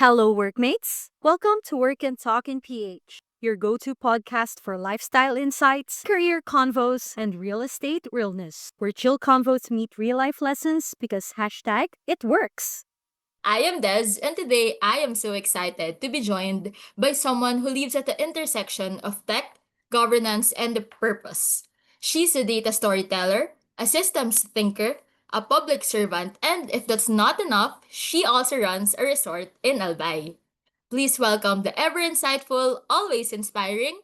Hello, workmates. Welcome to Work and Talk in PH, your go to podcast for lifestyle insights, career convos, and real estate realness, where chill convos meet real life lessons because hashtag it works. I am Des, and today I am so excited to be joined by someone who lives at the intersection of tech, governance, and the purpose. She's a data storyteller, a systems thinker, a public servant, and if that's not enough, she also runs a resort in Albay. Please welcome the ever insightful, always inspiring,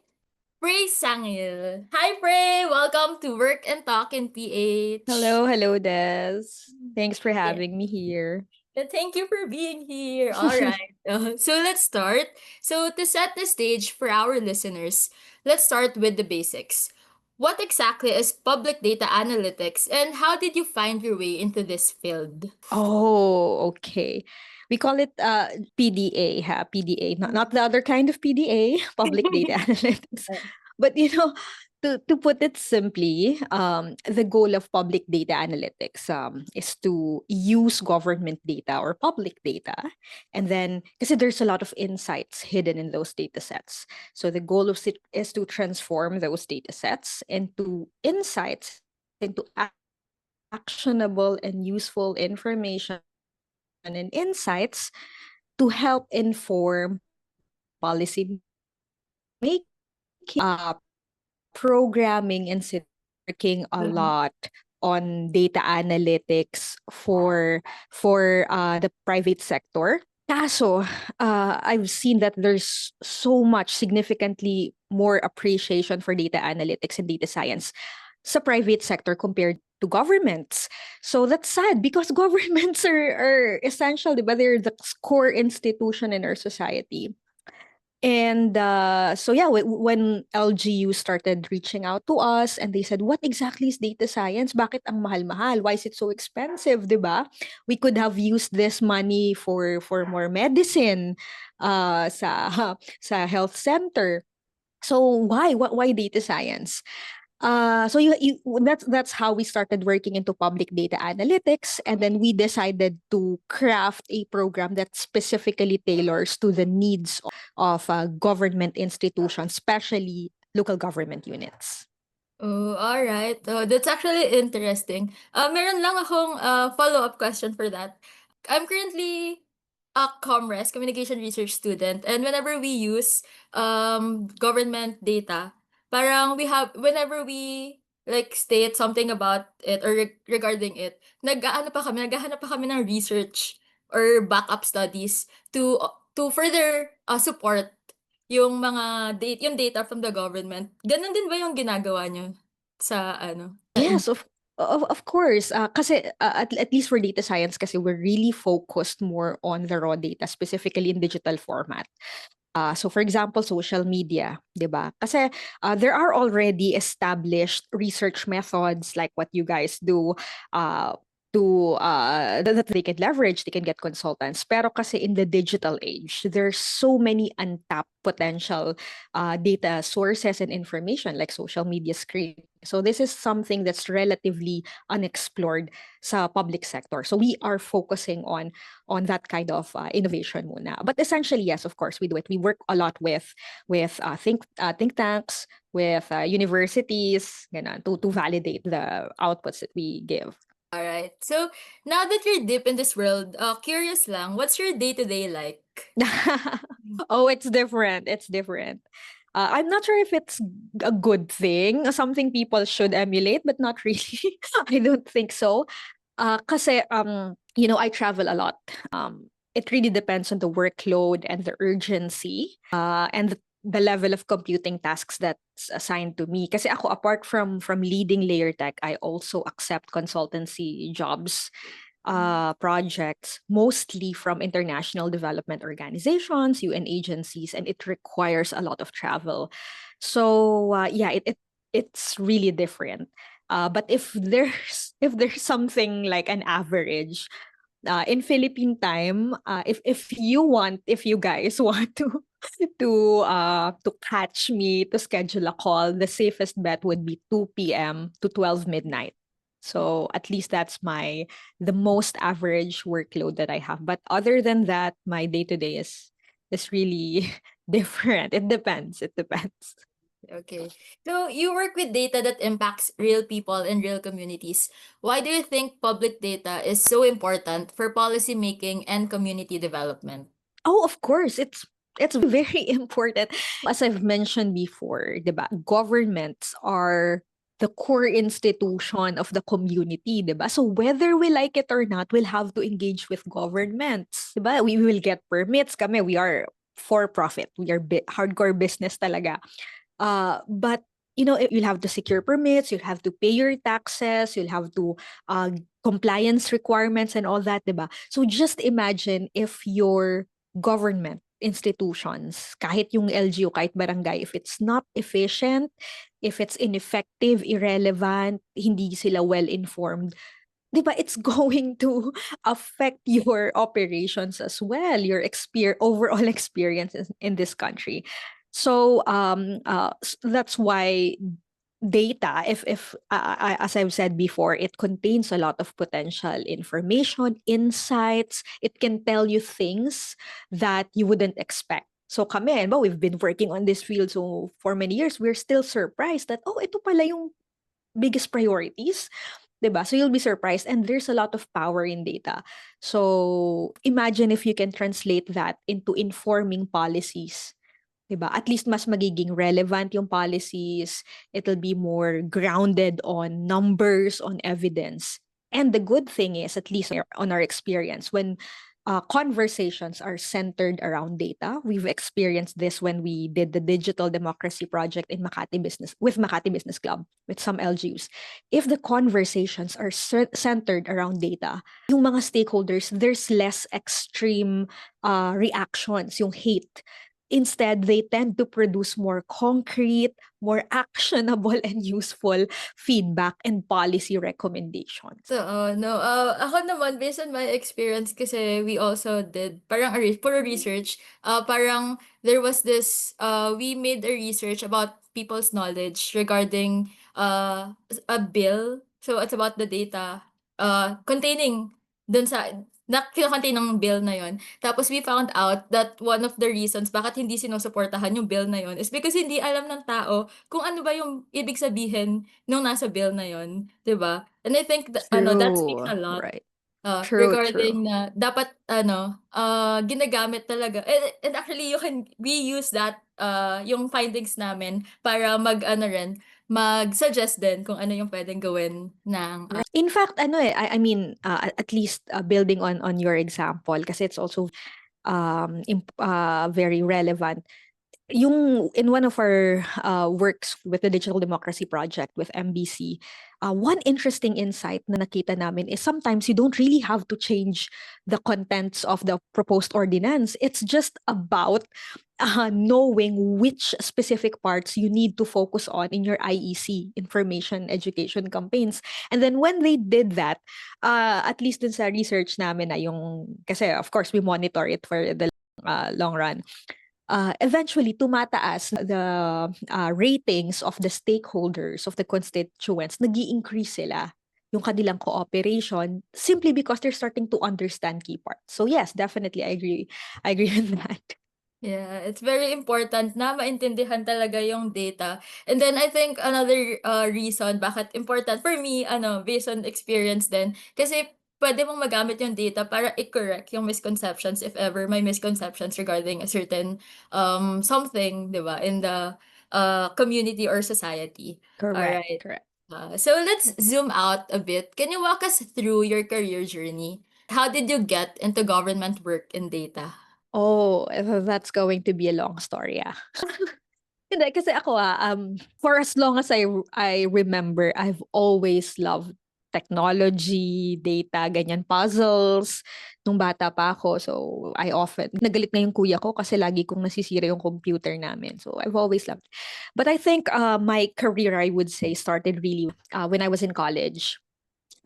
Frei Sangil. Hi, Frei! Welcome to Work and Talk in PH. Hello, Des. Thanks for Yeah. having me here. Thank you for being here. All right. So let's start. So to set the stage for our listeners, let's start with the basics. What exactly is public data analytics and how did you find your way into this field? Oh, okay. We call it PDA, PDA, not the other kind of PDA, public data analytics. But to put it simply, the goal of public data analytics is to use government data or public data, and then because there's a lot of insights hidden in those data sets. So the goal of it is to transform those data sets into insights, into actionable and useful information and insights to help inform policy making, programming institutions working a lot on data analytics for the private sector. Kaso, I've seen that there's so much significantly more appreciation for data analytics and data science sa private sector compared to governments. So that's sad because governments are essential, di ba? They're the core institution in our society. And so yeah, when LGU started reaching out to us and they said, what exactly is data science? Bakit ang mahal-mahal? Why is it so expensive, di ba? We could have used this money for more medicine sa sa health center. So why data science? So that's how we started working into public data analytics, and then we decided to craft a program that specifically tailors to the needs of government institutions, especially local government units. Oh, all right. Oh, that's actually interesting. Meron lang akong follow-up question for that. I'm currently a comres, communication research student, and whenever we use government data, parang we have whenever we like state something about it or regarding it, naghahanap pa kami ng research or backup studies to further support yung data from the government. Ganun din ba yung ginagawa niyo sa Yes, of course. Kasi at least for data science, kasi we're really focused more on the raw data, specifically in digital format. So for example, social media, 'di ba? Kasi there are already established research methods like what you guys do uh, that they can leverage, they can get consultants. Pero kasi in the digital age, there's so many untapped potential data sources and information like social media screen. So this is something that's relatively unexplored sa public sector. So we are focusing on that kind of innovation muna. But essentially, yes, of course, we do it. We work a lot with think tanks, with universities, ganun, to validate the outputs that we give. All right. So, now that you're deep in this world, curious lang, what's your day-to-day like? Oh, it's different. It's different. I'm not sure if it's a good thing, something people should emulate, but not really. I don't think so. Kasi I travel a lot. It really depends on the workload and the urgency, and the level of computing tasks that's assigned to me. Kasi ako, apart from leading layer tech, I also accept consultancy jobs, projects, mostly from international development organizations, UN agencies, and it requires a lot of travel. So yeah, it's really different. But if there's something like an average in Philippine time, if you guys want to catch me to schedule a call, the safest bet would be 2 p.m. to 12 midnight. So at least that's the most average workload that I have. But other than that, my day-to-day is really different. It depends. It depends. Okay. So you work with data that impacts real people and real communities. Why do you think public data is so important for policy making and community development? Oh, of course. It's very important. As I've mentioned before, diba, governments are the core institution of the community, diba? So whether we like it or not, we'll have to engage with governments, diba? We will get permits. Kami, we are for profit. We are hardcore business talaga. But you'll have to secure permits, you'll have to pay your taxes, you'll have to compliance requirements and all that, diba? So just imagine if your government institutions, kahit yung LGU, kahit barangay, if it's not efficient, if it's ineffective, irrelevant, hindi sila well-informed, diba, it's going to affect your operations as well, your overall experience in this country. So that's why data, if as I've said before, it contains a lot of potential information, insights. It can tell you things that you wouldn't expect. So kami, but we've been working on this field so for many years, we're still surprised that, oh, ito pala yung biggest priorities. Diba? So you'll be surprised, and there's a lot of power in data. So imagine if you can translate that into informing policies. Diba? At least mas magiging relevant yung policies. It'll be more grounded on numbers, on evidence. And the good thing is, at least on our experience, when conversations are centered around data. We've experienced this when we did the digital democracy project in Makati Business Club with some LGUs. If the conversations are centered around data, yung mga stakeholders, there's less extreme reactions, yung hate. Instead, they tend to produce more concrete, more actionable and useful feedback and policy recommendations. So, no, ako naman, based on my experience, kasi we also did, parang puro research, parang there was this, we made a research about people's knowledge regarding a bill. So, it's about the data containing dun sa, na kinokontain ng bill na yon. Tapos we found out that one of the reasons bakit hindi sinusuportahan yung bill na yon is because hindi alam ng tao kung ano ba yung ibig sabihin nung nasa bill na yon, 'di ba? And I think that speaks True, a lot right. True. regarding na dapat ginagamit talaga. And actually we use that yung findings namin para mag-suggest din kung ano yung pwedeng gawin ng In fact, I mean, at least building on your example, kasi it's also very relevant. In one of our works with the Digital Democracy Project with MBC, one interesting insight na nakita namin is sometimes you don't really have to change the contents of the proposed ordinance. It's just about knowing which specific parts you need to focus on in your IEC, information education campaigns. And then when they did that, at least dun sa research namin na kasi of course we monitor it for the long run. Eventually tumataas the ratings of the stakeholders, of the constituents, nag-i-increase sila yung kanilang cooperation simply because they're starting to understand key parts. So yes, definitely I agree with that. Yeah, it's very important na maintindihan talaga yung data. And then I think another reason bakit important for me, based on experience din, kasi pwede mong magamit yung data para i-correct yung misconceptions if ever may misconceptions regarding a certain something, 'di ba, in the community or society. All right. Correct. So let's zoom out a bit. Can you walk us through your career journey? How did you get into government work in data? Oh, that's going to be a long story, ah. Hindi, kasi ako for as long as I remember, I've always loved technology, data, ganyan, puzzles, nung bata pa ako. So, nagalit na yung kuya ko kasi lagi kong nasisira yung computer namin. So, I've always loved. But I think my career, I would say, started really when I was in college.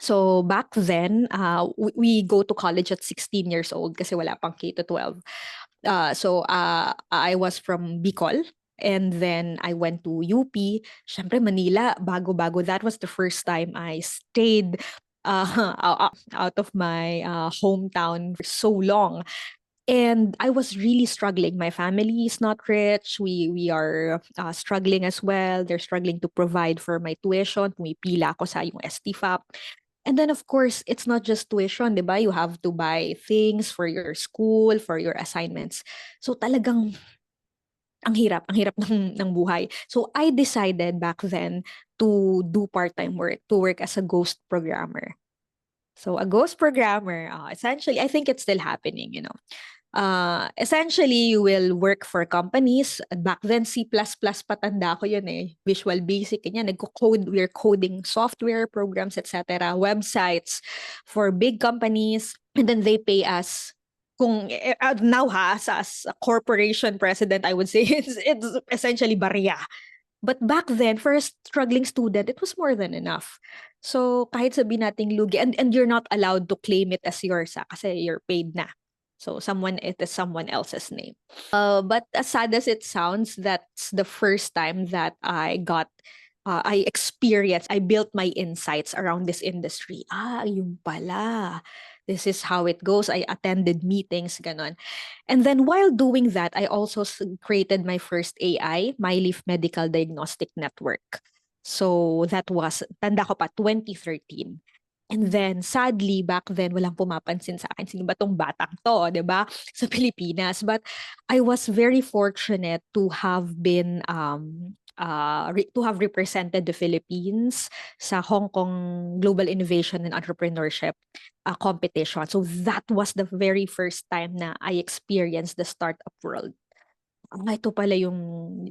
So back then, we go to college at 16 years old kasi wala pang K to 12. So I was from Bicol. And then I went to UP. Syempre, Manila, bago-bago. That was the first time I stayed out of my hometown for so long. And I was really struggling. My family is not rich. We are struggling as well. They're struggling to provide for my tuition. Pumipila ako sa yung STFAP. And then of course, it's not just tuition, 'di ba? You have to buy things for your school, for your assignments. So talagang ang hirap ng buhay. So I decided back then to do part-time work, to work as a ghost programmer. So a ghost programmer, essentially, I think it's still happening, you know. Essentially, you will work for companies. Back then, C++ patanda ko yun eh. Visual Basic, ganyan. Nagko-code, we're coding software, programs, etc. Websites for big companies. And then they pay us. Kung now as a corporation president, I would say it's essentially barya. But back then, for a struggling student, it was more than enough. So kahit sabihin nating lugi, and you're not allowed to claim it as yours kasi you're paid na. So it is someone else's name. But as sad as it sounds, that's the first time that I experienced, I built my insights around this industry. Yung pala. This is how it goes. I attended meetings, ganon. And then while doing that, I also created my first AI, MyLeaf Medical Diagnostic Network. So that was, tanda ko pa, 2013. And then, sadly, back then, walang pumapansin sa akin. Sino ba tong batang to, di ba? Sa Pilipinas. But I was very fortunate to have been, to have represented the Philippines sa Hong Kong Global Innovation and Entrepreneurship competition. So that was the very first time na I experienced the startup world. Ito pala yung,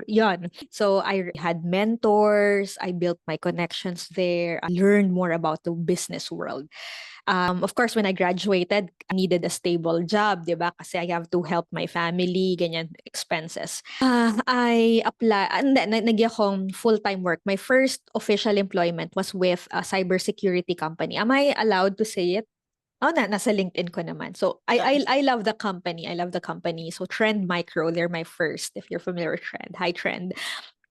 yan. So I had mentors, I built my connections there, I learned more about the business world. Of course, when I graduated, I needed a stable job, di ba? Kasi I have to help my family, ganyan, expenses. I applied, and then nagyan akong full-time work. My first official employment was with a cybersecurity company. Am I allowed to say it? Oh, nasa LinkedIn ko naman. So, I love the company. I love the company. So, Trend Micro, they're my first, if you're familiar with Trend. Hi, Trend.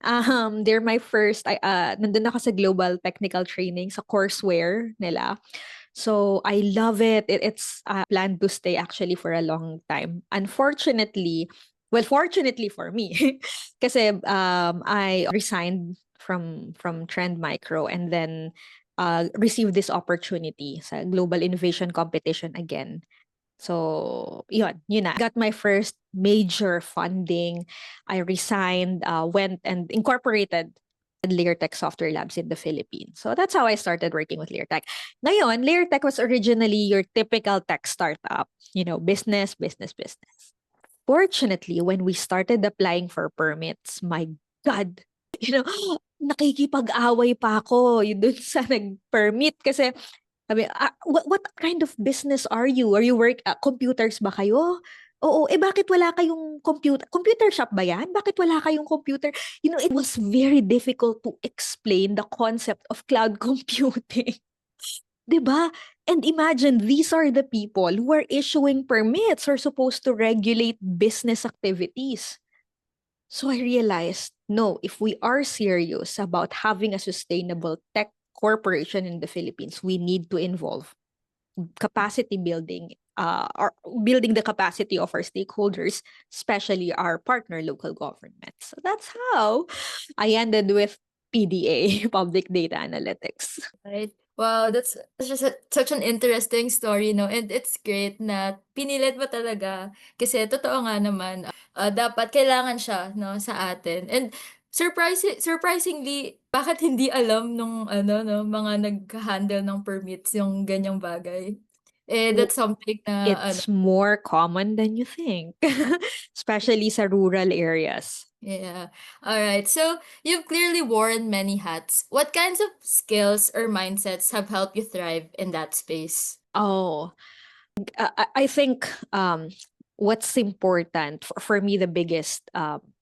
They're my first, nandun ako sa Global Technical Training, sa courseware nila. So, I love it. It's planned to stay actually for a long time. Unfortunately, well, fortunately for me, kasi I resigned from Trend Micro and then received this opportunity sa Global Innovation Competition again. So, yun na. Got my first major funding. I resigned, went and incorporated LayerTech Software Labs in the Philippines. So that's how I started working with LayerTech. Ngayon, LayerTech was originally your typical tech startup, business. Fortunately, when we started applying for permits, my God, you know, nakikipag-away pa ako dun sa nag-permit kasi sabi, what kind of business are you? Are you computers ba kayo? Oo, bakit wala kayong computer? Computer shop ba yan? Bakit wala kayong computer? It was very difficult to explain the concept of cloud computing. 'Di ba? And imagine, these are the people who are issuing permits or supposed to regulate business activities. So I realized, no, if we are serious about having a sustainable tech corporation in the Philippines, we need to involve capacity building, or building the capacity of our stakeholders, especially our partner local governments. So that's how I ended with PDA, Public Data Analytics. Right. Wow, that's just such an interesting story, no? And it's great na pinilit mo talaga kasi totoo nga naman, dapat kailangan siya, no, sa atin. And surprisingly, bakit hindi alam nung ano, no, mga nag-handle ng permits yung ganyang bagay? Eh, that's something na ano, It's more common than you think, especially sa rural areas. yeah. All right. So you've clearly worn many hats. What kinds of skills or mindsets have helped you thrive in that space? Oh, I think what's important for me, the biggest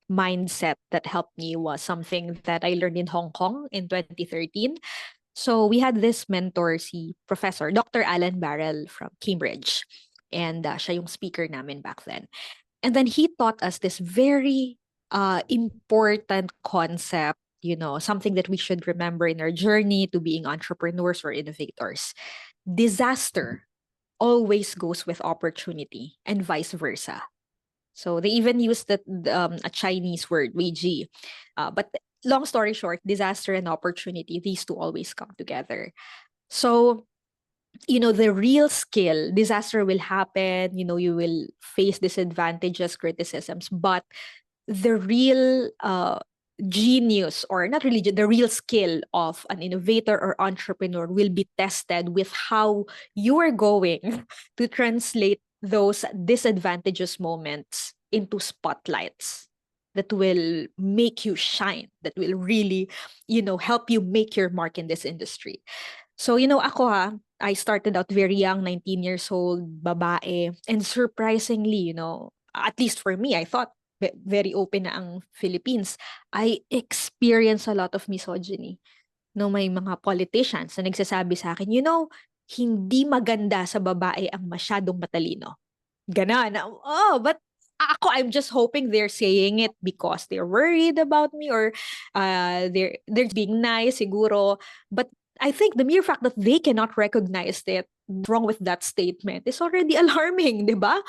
mindset that helped me was something that I learned in Hong Kong in 2013. So we had this mentor, si Professor Dr. Alan Barrell from Cambridge. And siya yung speaker namin back then. And then he taught us this very important concept, something that we should remember in our journey to being entrepreneurs or innovators. Disaster always goes with opportunity and vice versa. So they even use a Chinese word, Wei Ji. But long story short, disaster and opportunity, these two always come together. So, the real skill, disaster will happen, you will face disadvantages, criticisms, but the real genius, or not really, the real skill of an innovator or entrepreneur will be tested with how you are going to translate those disadvantageous moments into spotlights that will make you shine, that will really, help you make your mark in this industry. So, ako I started out very young, 19 years old, babae. And surprisingly, at least for me, I thought very open na ang Philippines. I experienced a lot of misogyny. No, may mga politicians na nagsasabi sa akin, hindi maganda sa babae ang masyadong matalino. Ganon. Oh, but ako, I'm just hoping they're saying it because they're worried about me, or they're being nice, siguro. But I think the mere fact that they cannot recognize that wrong with that statement is already alarming, di ba?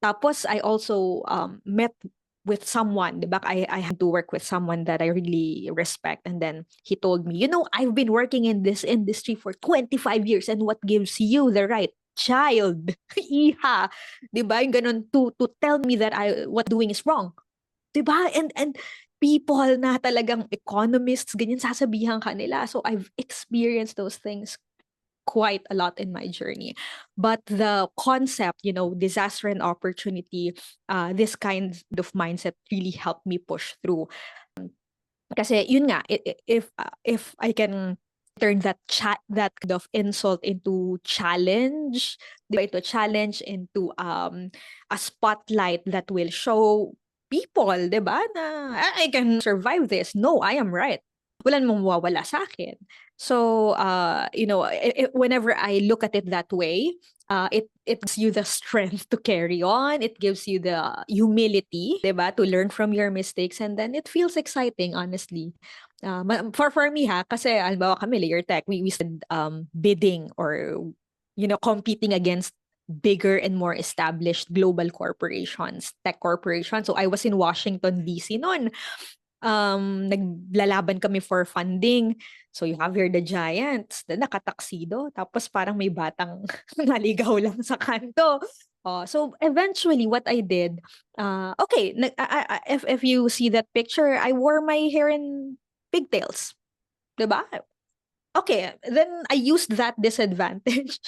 Tapos I also met with someone, di ba? I had to work with someone that I really respect, and then he told me, I've been working in this industry for 25 years, and what gives you the right? Child, iha, di ba? Yung ganun, to tell me that what doing is wrong. Di ba? And people na talagang economists, ganyan sasabihan ka nila. So I've experienced those things quite a lot in my journey. But the concept, disaster and opportunity, this kind of mindset really helped me push through. Kasi yun nga, if I can turn that kind of insult into challenge, ito challenge into a spotlight that will show people, di ba, na I can survive this. No, I am right. Wala namang mawawala sa akin. So, whenever I look at it that way, it gives you the strength to carry on. It gives you the humility, diba, to learn from your mistakes, and then it feels exciting, honestly. For me kasi halimbawa kami Layer Tech, we said bidding or competing against bigger and more established global corporations, tech corporations. So I was in Washington DC noon. Naglalaban kami for funding. So you have here the giants, na nakataksido, tapos parang may batang naligaw lang sa kanto. So eventually what I did, okay, if you see that picture, I wore my hair in pigtails. Diba? Okay, then I used that disadvantage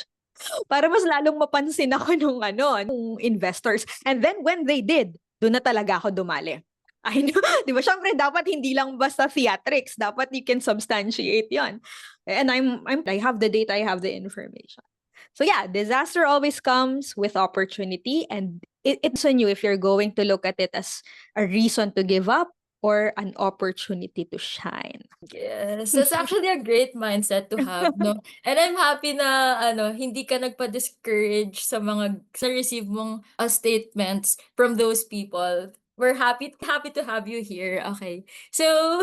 para mas lalong mapansin ako nung investors. And then when they did, doon na talaga ako dumali. I know, di ba? Syempre, dapat hindi lang basta theatrics. Dapat you can substantiate yon. And I have the data, I have the information. So yeah, disaster always comes with opportunity, and it's on you if you're going to look at it as a reason to give up or an opportunity to shine. Yes, that's actually a great mindset to have, no? And I'm happy na hindi ka nagpa-discourage sa mga na-receive mong statements from those people. We're happy to have you here. Okay. So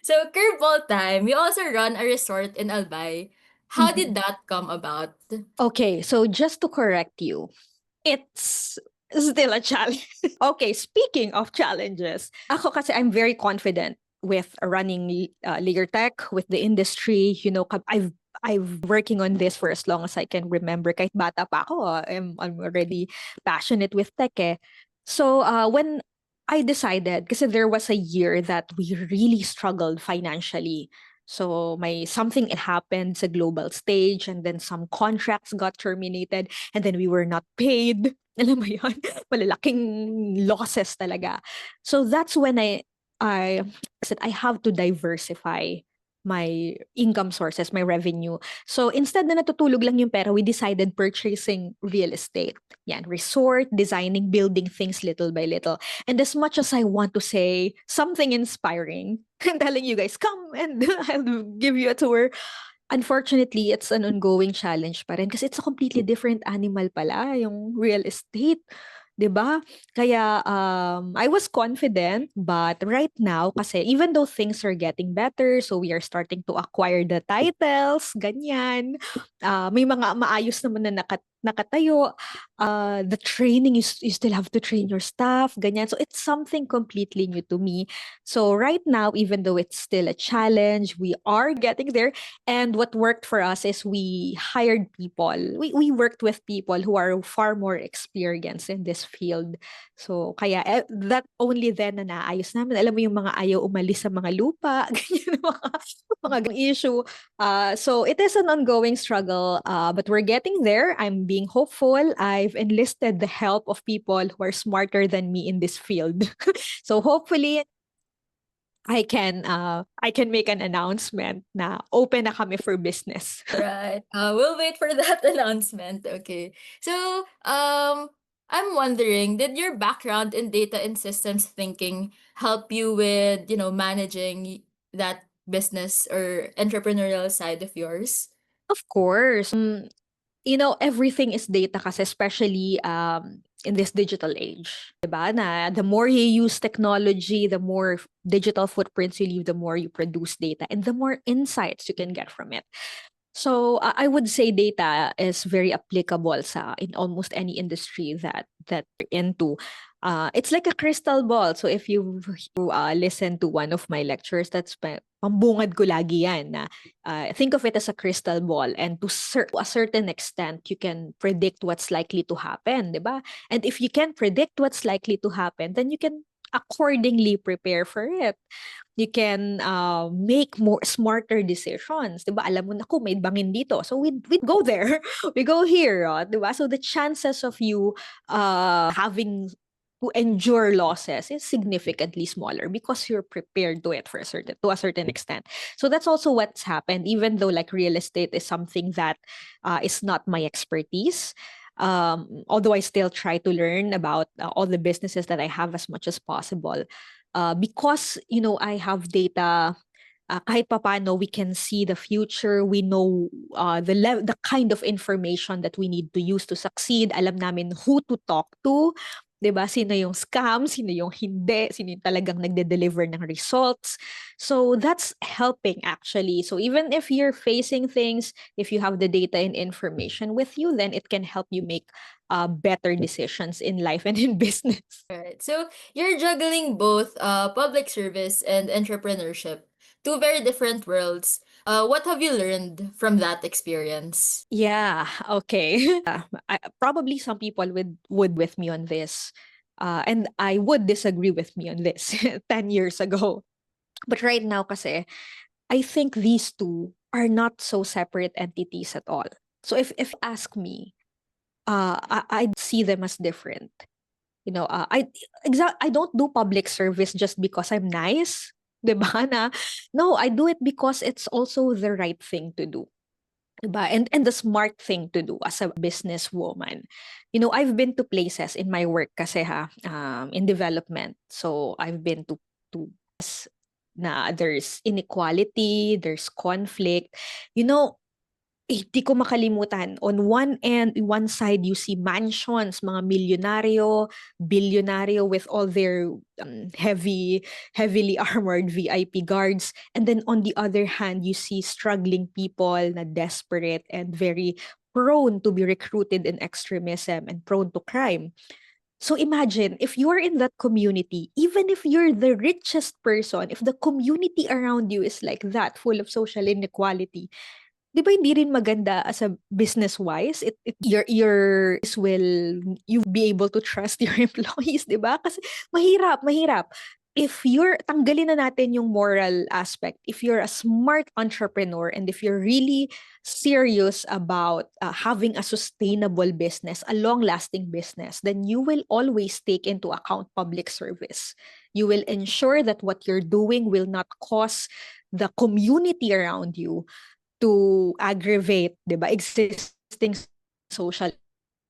so curveball time. We also run a resort in Albay. How did that come about? Okay, so just to correct you, it's still a challenge. Okay, speaking of challenges, ako kasi I'm very confident with running Layer Tech, with the industry. I've working on this for as long as I can remember. Kahit bata pa ako, I'm already passionate with tech eh. So when I decided, kasi there was a year that we really struggled financially. So something happened sa global stage, and then some contracts got terminated, and then we were not paid. Alam mo yun? Malalaking losses talaga. So that's when I said I have to diversify my income sources, my revenue. So instead na natutulog lang yung pera, we decided purchasing real estate. Yan, resort, designing, building things little by little. And as much as I want to say something inspiring, I'm telling you guys, come and I'll give you a tour. Unfortunately, it's an ongoing challenge pa rin kasi it's a completely different animal pala, yung real estate. 'Di ba? Kaya I was confident, but right now kasi even though things are getting better, so we are starting to acquire the titles, ganyan. May mga maayos naman na nakatayo. The training is you still have to train your staff, ganyan. So it's something completely new to me. So right now, even though it's still a challenge, we are getting there. And what worked for us is we hired people. We worked with people who are far more experienced in this field. So kaya that only then na naayos namin. Alam mo yung mga ayaw umalis sa mga lupa, ganyan mga issue. So it is an ongoing struggle, but we're getting there. I'm being hopeful. I've enlisted the help of people who are smarter than me in this field. So hopefully I can make an announcement na open na kami for business. Right. We'll wait for that announcement. Okay. So, I'm wondering, did your background in data and systems thinking help you with, managing that business or entrepreneurial side of yours? Of course. Everything is data kasi especially in this digital age. 'Di ba? Na the more you use technology, the more digital footprints you leave, the more you produce data and the more insights you can get from it. So I would say data is very applicable in almost any industry that you're into. It's like a crystal ball. So if you listen to one of my lectures, that's pambungad ko lagi yan. Think of it as a crystal ball, and to a certain extent, you can predict what's likely to happen, di ba? And if you can predict what's likely to happen, then you can accordingly prepare for it. You can make more smarter decisions. 'Di ba? Alam mo na ko may bangin dito. So we go there. We go here, 'di ba? So the chances of you having to endure losses is significantly smaller because you're prepared to it to a certain extent. So that's also what's happened, even though like real estate is something that is not my expertise. Although I still try to learn about all the businesses that I have as much as possible. Because I have data, kahit papano we can see the future, we know the kind of information that we need to use to succeed, alam namin who to talk to, 'di ba? Sino yung scam, sino yung hindi, sino yung talagang nagde-deliver ng results. So that's helping actually. So even if you're facing things, if you have the data and information with you, then it can help you make better decisions in life and in business. Right. So you're juggling both public service and entrepreneurship, two very different worlds. What have you learned from that experience? Yeah, okay. Probably some people would with me on this. And I would disagree with me on this 10 years ago. But right now kasi, I think these two are not so separate entities at all. So if you ask me, I see them as different. I don't do public service just because I'm nice. 'Di ba na? No, I do it because it's also the right thing to do. Diba? And the smart thing to do as a businesswoman. I've been to places in my work kasi in development. So I've been to na there's inequality, there's conflict. Di ko makalimutan. On one side, you see mansions, mga milyonaryo, bilyonaryo with all their heavily armored VIP guards. And then on the other hand, you see struggling people na desperate and very prone to be recruited in extremism and prone to crime. So imagine, if you're in that community, even if you're the richest person, if the community around you is like that, full of social inequality, di ba hindi rin maganda as a business wise? Your will you be able to trust your employees, di ba? Kasi mahirap. If tanggalin na natin yung moral aspect, if you're a smart entrepreneur and if you're really serious about having a sustainable business, a long-lasting business, then you will always take into account public service. You will ensure that what you're doing will not cause the community around you to aggravate, 'di ba, existing social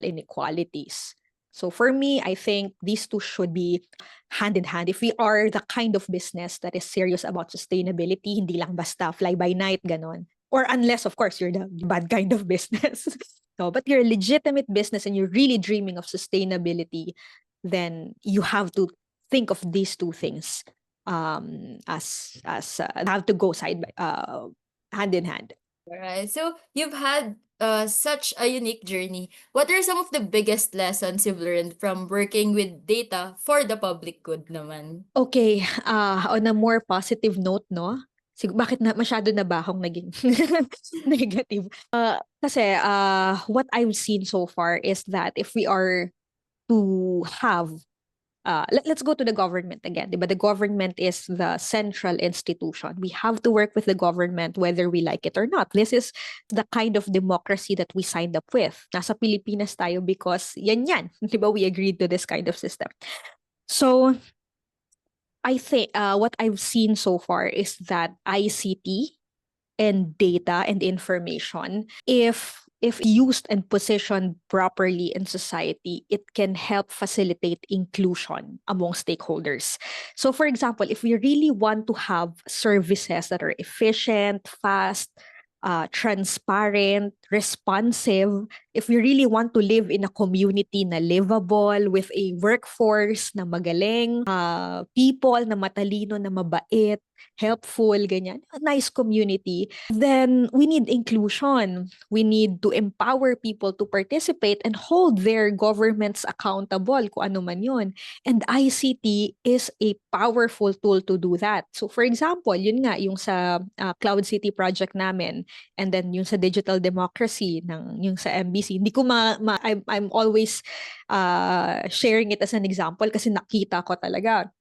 inequalities. So for me, I think these two should be hand in hand. If we are the kind of business that is serious about sustainability, hindi lang basta fly by night ganon. Or unless of course you're the bad kind of business. No, but you're a legitimate business and you're really dreaming of sustainability, then you have to think of these two things as have to go side by hand in hand. Alright. So you've had such a unique journey. What are some of the biggest lessons you've learned from working with data for the public good naman? Okay, on a more positive note, no? Bakit na masyado na ba akong naging negative? Kasi what I've seen so far is that if we are to have let's go to the government again. Diba? The government is the central institution. We have to work with the government whether we like it or not. This is the kind of democracy that we signed up with. Nasa Pilipinas tayo because yan. Diba? We agreed to this kind of system. So I think what I've seen so far is that ICT and data and information, if used and positioned properly in society, it can help facilitate inclusion among stakeholders. So for example, if we really want to have services that are efficient, fast, transparent, responsive, if we really want to live in a community na livable with a workforce na magaling, people na matalino, na mabait, helpful, ganyan, a nice community, then we need inclusion. We need to empower people to participate and hold their governments accountable kung ano man yun. And ICT is a powerful tool to do that. So for example, yun nga, yung sa Cloud City project namin, and then yung sa digital democracy, yung sa MBC, hindi ko I'm always sharing it as an example kasi nakita ko talaga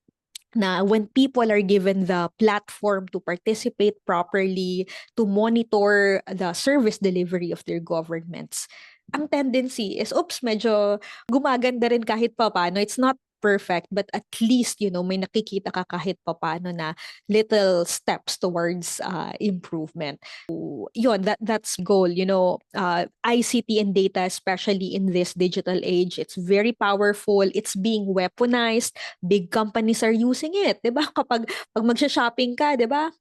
na when people are given the platform to participate properly, to monitor the service delivery of their governments, ang tendency is, medyo gumaganda rin kahit papaano. It's not perfect, but at least, may nakikita ka kahit papaano na little steps towards improvement. Yun, that's goal, ICT and data, especially in this digital age, it's very powerful. It's being weaponized. Big companies are using it, 'di ba? Pag magsha-shopping ka, 'di ba?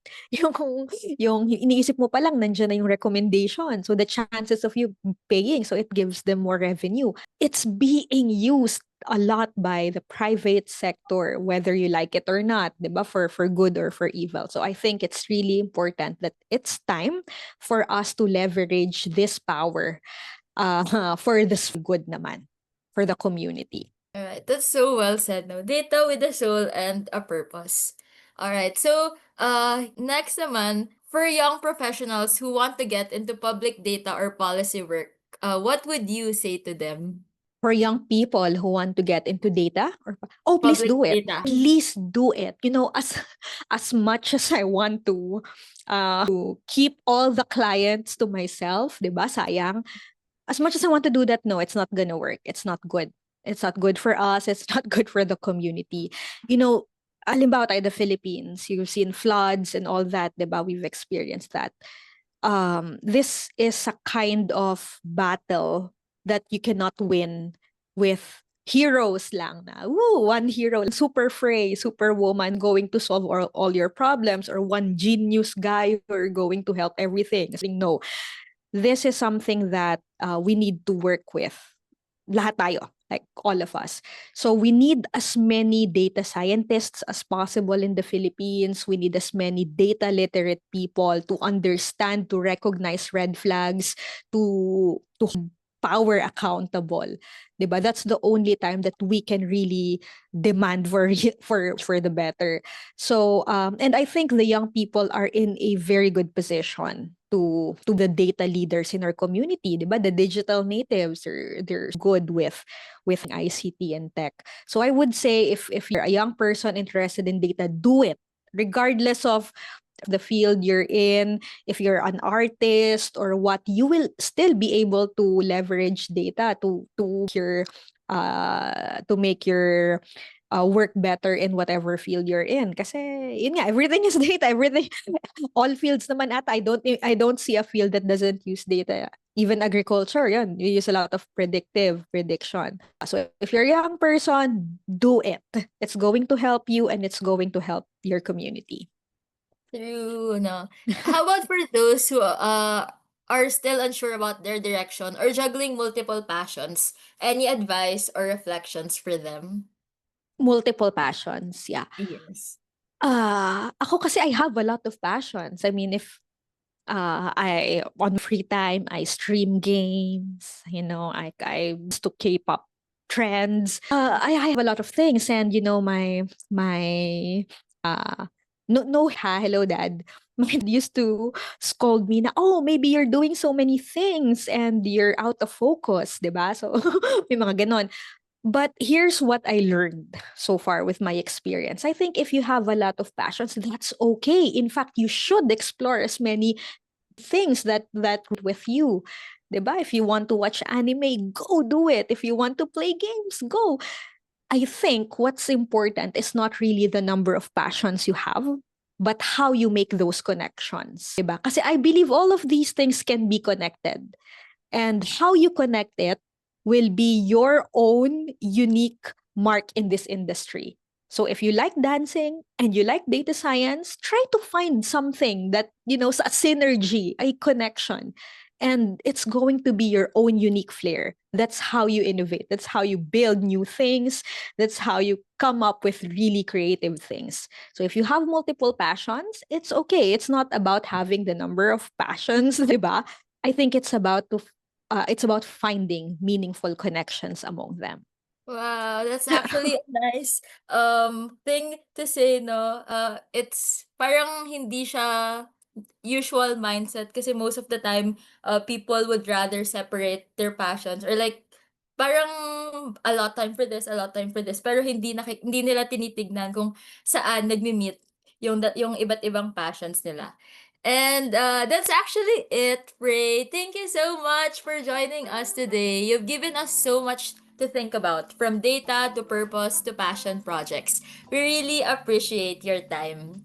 Yung iniisip mo pa lang nandiyan na yung recommendation. So the chances of you paying, so it gives them more revenue. It's being used a lot by the private sector, whether you like it or not, 'di ba? For good or for evil. So I think it's really important that it's time for us to leverage this power for this good naman, for the community. Alright, that's so well said, no? Data with a soul and a purpose. Alright, so next naman, for young professionals who want to get into public data or policy work, what would you say to them? For young people who want to get into data, please Public do it. data. Please do it. As much as I want to keep all the clients to myself, 'di ba? Sayang. As much as I want to do that, no, it's not gonna work. It's not good. It's not good for us. It's not good for the community. Halimbawa tayo, the Philippines, you've seen floods and all that, diba? We've experienced that. This is a kind of battle that you cannot win with heroes lang na. One hero, super Frei, super woman going to solve all your problems, or one genius guy who are going to help everything. No, this is something that we need to work with. Lahat tayo, like all of us. So we need as many data scientists as possible in the Philippines. We need as many data literate people to understand, to recognize red flags, to power accountable. Diba? That's the only time that we can really demand for the better. So and I think the young people are in a very good position to the data leaders in our community, diba? The digital natives, they're good with ICT and tech. So I would say if you're a young person interested in data, do it regardless of the field you're in. If you're an artist or what, you will still be able to leverage data to make your work better in whatever field you're in. Kasi yun nga, everything is data. Everything, all fields naman ata. I don't see a field that doesn't use data. Even agriculture, yan, you use a lot of prediction. So if you're a young person, do it. It's going to help you and it's going to help your community. True, no. How about for those who are still unsure about their direction or juggling multiple passions, any advice or reflections for them? Multiple passions, yeah. Yes. Ako kasi I have a lot of passions. I mean, if I on free time I stream games, I to K-pop trends. I have a lot of things, and my no ha hello dad. My dad used to scold me na, oh, maybe you're doing so many things and you're out of focus, 'di ba? So may mga ganon. But here's what I learned so far with my experience. I think if you have a lot of passions, that's okay. In fact, you should explore as many things that with you. 'Di ba? If you want to watch anime, go do it. If you want to play games, go. I think what's important is not really the number of passions you have, but how you make those connections. 'Di ba? Kasi I believe all of these things can be connected. And how you connect it will be your own unique mark in this industry. So if you like dancing and you like data science, try to find something that, a synergy, a connection. And it's going to be your own unique flair. That's how you innovate. That's how you build new things. That's how you come up with really creative things. So if you have multiple passions, it's okay. It's not about having the number of passions, diba? I think it's about finding meaningful connections among them. Wow, that's actually a nice thing to say, no? It's parang hindi siya usual mindset kasi most of the time people would rather separate their passions or like parang a lot time for this, a lot time for this, pero hindi nila tinitignan kung saan nagmi-meet yung iba't ibang passions nila. And that's actually it, Ray. Thank you so much for joining us today. You've given us so much to think about, from data to purpose to passion projects. We really appreciate your time.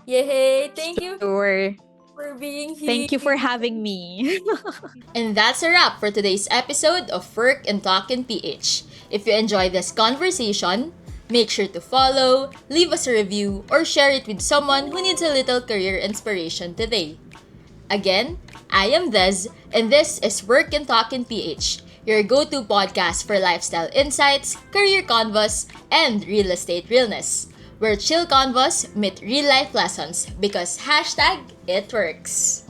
Yay! Thank you Sure. for being here. Thank you for having me. And that's a wrap for today's episode of Work and Talk in PH. If you enjoyed this conversation, make sure to follow, leave us a review, or share it with someone who needs a little career inspiration today. Again, I am Des, and this is Work and Talk in PH, your go-to podcast for lifestyle insights, career convos, and real estate realness, where chill convos meet real-life lessons because hashtag it works.